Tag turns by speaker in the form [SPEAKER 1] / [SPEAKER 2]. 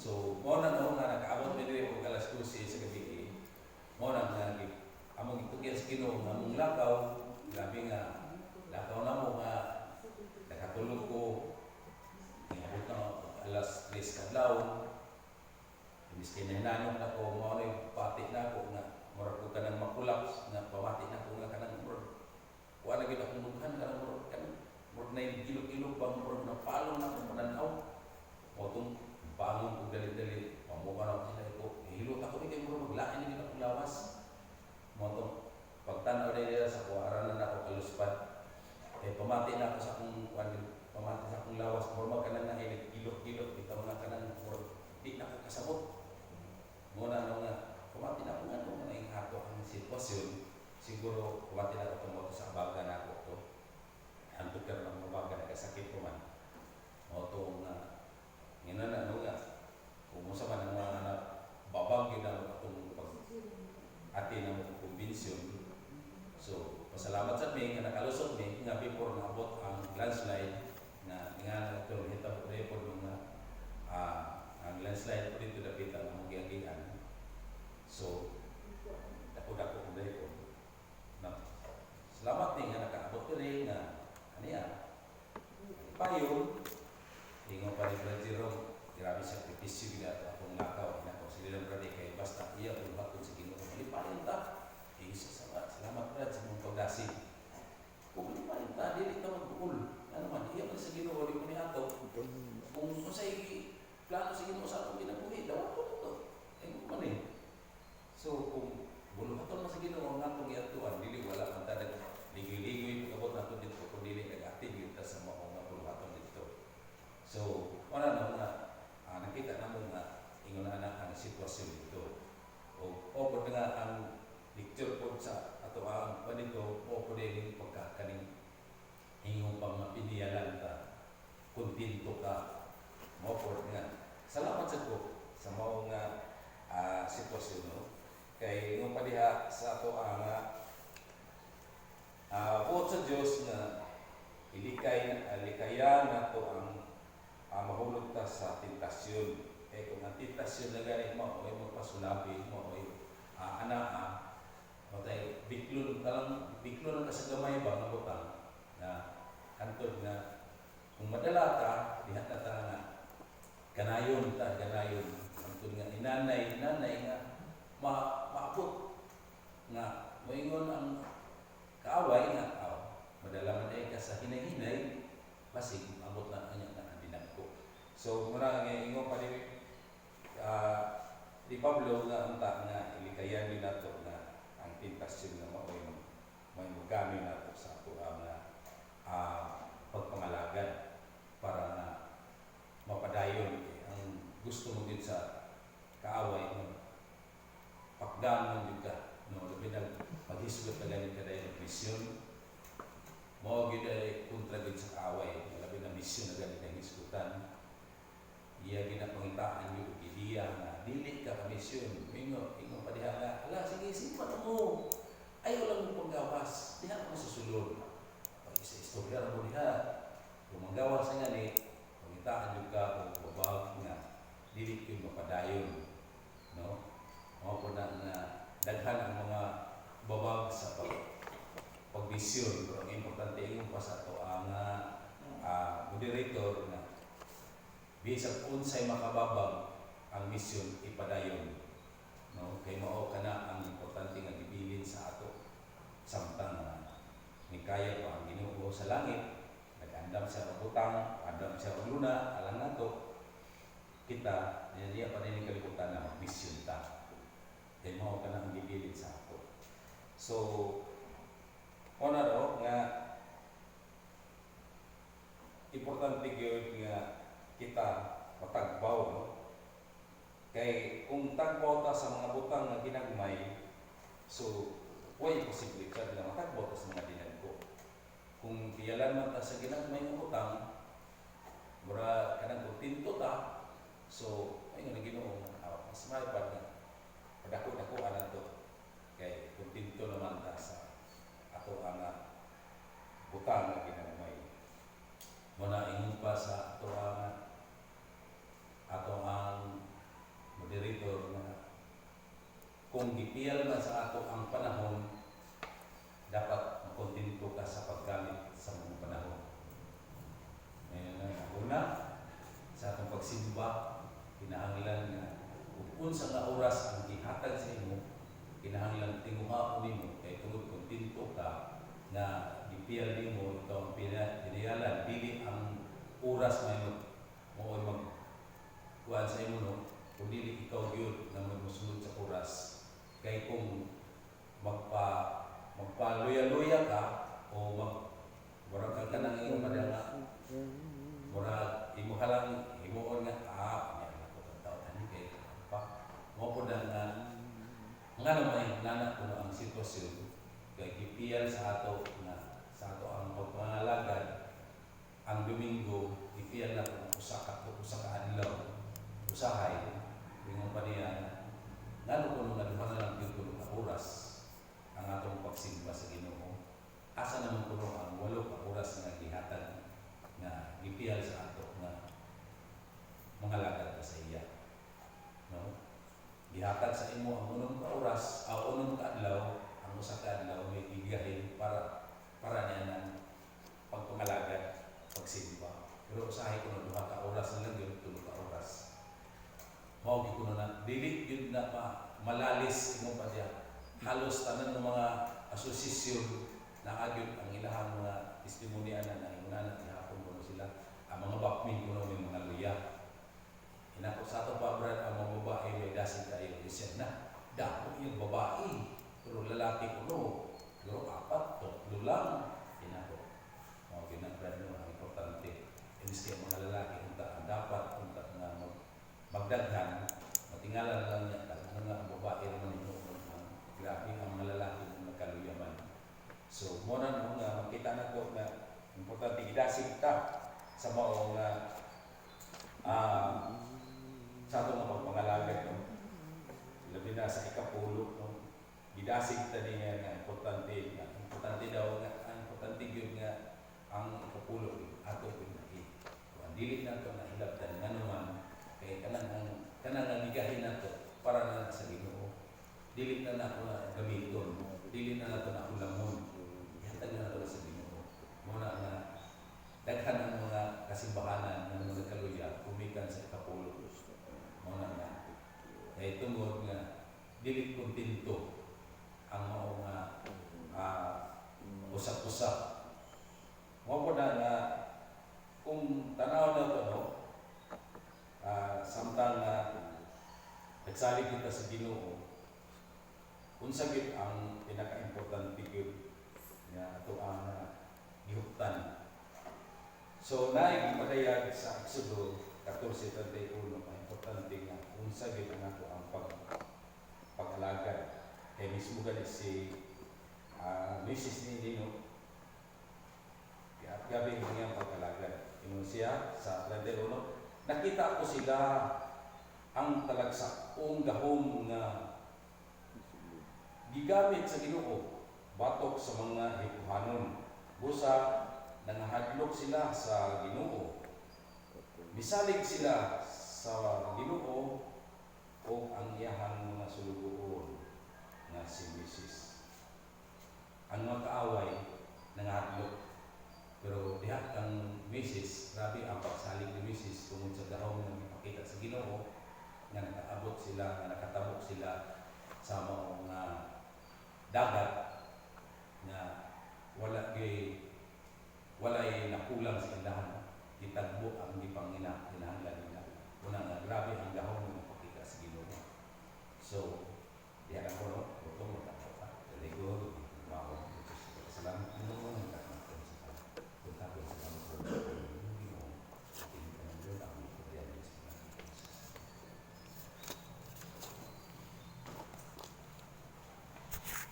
[SPEAKER 1] So, mo na no nga nakaabot mi diri og alas 12 sa gabi. Mo na nga among itugyan sa Ginoo nga among lakaw, grabe nga lakaw na mo nga nakatulog ko inabot na alas 3 kadlaw. Imbis kinahanglan na ko mo ay pati na ko nga murag ko kanang makulaps nga pamati na ko nga kanang murag wala gid akong mughan kanang murag na ilog-ilog bang murag na palo na ko mananaw. O tong bangon ko dali-dali pamuka na ko sila ko hilot ako ni kay murag maglain ni akong lawas. Mo tong pagtanaw diri sa kuwaran na ako kaluspat. Kay pamati na ako sa akong pamati sa akong lawas murag kanang na ilog-ilog bitaw na kanang murag di na ko kasabot. Muna ano nga, kumati na kung ano na yung ato ang sitwasyon, siguro kumati na ito mo sa abaga na ako ito. Hantog ka ng abaga na kasakit ko man. O ito nga, ngayon na ano nga, kung mo sa man ang mga anak, babag yun ang itong pag-ati na mo kumbensyon. So, pasalamat sa amin, nga nakalusot mi, nga before naabot ang landslide, na nga ito, hitap ko report mga ang landslide po dito dapat ang magiagian. So, dako-dako ang record. Salamat din nga nakaabot ko rin na kaniya. Payo, ingo pa rin Brad Jerome, grabe sakripisyo nila ito akong lakaw. Inako sila ng Brad kay basta iya kung bakit sa Ginoo. Maliparin ta. Salamat Brad sa mong pagdasi. Kung maliparin ta, dili ito mag-uul. Ano man, iya man sa Ginoo, di ko ni ato. Kung sa plano sa Ginoo sa atong ginabuhi, daw ko ito. Ay mo man eh. So kung buluhaton man sa Ginoo ang atong giatuan, dili wala man ta ligoy-ligoy pagabot nato dito kung dili nag-active yun ta sa mao nga buluhaton dito. So wala na nga nakita namo nga ingon na ang sitwasyon dito. O pud nga ang lecture pod sa ato ang dito o pud din pagkakaning ingong pamapiniyalan ta kontento ka mo pud nga salamat sa ko sa mao nga sitwasyon no. Kay nung padiha sa ato ang buot sa Dios nga likayan nato ang mahulog ta sa tentasyon. Kay kung ang tentasyon na gani mo ay magpasulabi mo ay anaa matay biklon ka sa gamay ba nga butang na hantod nga kung madala ka diha ka ta nga ganayon hantod nga inanay nga maabot nga moingon ang kaaway nga madala man ay ka sa hinay-hinay basig maabot na anya na dinagko. So mura nga ingon pa di Pablo nga unta nga ilikayan din nato nga ang tentasyon nga may gamit nato sa ato nga pagpangalagan para na mapadayon ang gusto mo din sa kaaway mo pakdan man ka no labi na maghisgot na ganin ka dahil ng misyon mo gid ay kontra gid sa kaaway labi na misyon na ganin ang hisgutan iya ginapangitaan yung ideya na dili ka misyon ingo pa diha nga ala sige simpan mo ayaw lang mo panggawas diha mo sa sulod pag isa istorya mo diha kung manggawas nga ni pangitaan yung ka kung babag nga dili yung mapadayon no mga po na daghan ang mga babag sa pag-misyon. Pero ang importante yung pa sa ito ang moderator na bisag unsay makababag ang misyon ipadayon. No? Kay mao ka na ang importante nga gibilin sa ato. Samtang ni kaya pa ang Ginoo sa langit, nag-andam siya ng butang, andam siya ng luna, alang nato, kita, niya pa rin yung kalibutan na mag-misyon ta. Then mao ka na ang gibilin sa ato. So, una ro nga importante gyud nga kita matagbaw no. Kay kung tagbaw ta sa mga butang nga ginagmay, so way posible ka na matagbaw ta sa mga dinagko. Kung tiyalan man ta sa ginagmay nga butang, mura kanang kontento ta, so ay nga Ginoo mas maipad nga padako-dako ana to kay kontento naman ta sa ato ang butang nga ginagmay. Muna ingon pa sa ato ang gipiyal man sa ato ang panahon, dapat makontento ka sa paggamit sa mga panahon. Ngayon na una, sa atong pagsimba, kinahanglan nga kung unsa nga oras ang gihatag sa imo, kinahanglan tinguhaon nimo kay tungod kontento ka na gipiyal nimo ikaw ang pinayalan, dili ang oras may mo mag kuan sa imo no, kung dili ikaw gyud na magmusulod sa oras. Kay kung magpaluya-luya ka o murag ka nang iyong madala, murag imo halang himuon nga yan ako taon kay pa mo po nga naman nana kuno ang sitwasyon kay gipiyal sa ato ang pagpangalagad ang Domingo, gipiyal na kung usa ka adlaw usahay ingon pa niya ngano kuno nga duha na lang gyud kuno ka oras ang atong pagsimba sa Ginoo. Asa naman kuno ang 8 ka oras nga gihatag nga gipiyal sa ato nga mangalagad ka sa iya, no? Gihatag sa imo ang 8 ka oras, ang 8 ka adlaw, ang usa ka adlaw may gigahin para niya ng pagpangalagad, pagsimba. Pero usahay ko na 2 ka oras na lang yun, 3 ka oras. Mao gyud kuno na dili gyud na malalis imo pa diya. Halos tanan ng mga asosasyon na agyod ang ilahang mga testimonian na inguna ihapon kuno sila ang mga bakmin kuno ng mga luya. Inako sa ato pa brad ang mga babae may dasig kayo isip na dako yung babae pero lalaki kuno pero 4 to lang inako. Mao ginabrad no ang importante inis kay mga lalaki unta dapat unta nga magdaghan matingalan lang niya nga ang babae naman imo grabe ang mga lalaki ng nagkaluyaman. So, mo na nung makita na ko na importante idasig ka sa maong sa itong mga pagpangalagad. No? Labi na sa ikapulo, no? Idasig ta niya na importante daw nga, ang importante yun nga ang ikapulo ato pinahi. Ang dili na ito na hilabdan nga naman kaya kanang nagigahin na ito para na sa Ginoo. Dili na nato na gamiton, dili na nato na ulamon. Ihatag na nato sa Ginoo. Muna nga daghan ang mga kasimbahanan ng mga kaluya umikan sa ikapulo. Muna nga kay tungod nga dili kontento ang mga usap-usap. Mo po na nga kung tanaw na ito, no? Samtang nagsalig kita sa Ginoo, unsa gyud ang pinaka-importante gyud nga ato ang gihuptan. So naay gipadayag sa Exodo 14:31 ang importante nga unsa gyud ang ato ang pag-alagad. Kay mismo gani si Mrs. Nino gabi niyang pag-alagad. Ingon siya sa 31, nakita ko sila ang talagsaong gahom nga gigamit sa Ginoo batok sa mga Hikuhanon. Busa nangahadlok sila sa Ginoo. Misalig sila sa Ginoo o ang iyahang mga sulugoon nga si Mrs. Ang mga kaaway nangahadlok. Pero diha kang Mrs. grabe ang pagsalig ni Mrs. tungod sa gahom nga ipakita sa Ginoo nga nakaabot sila, nga nakatabok sila sa mga dagat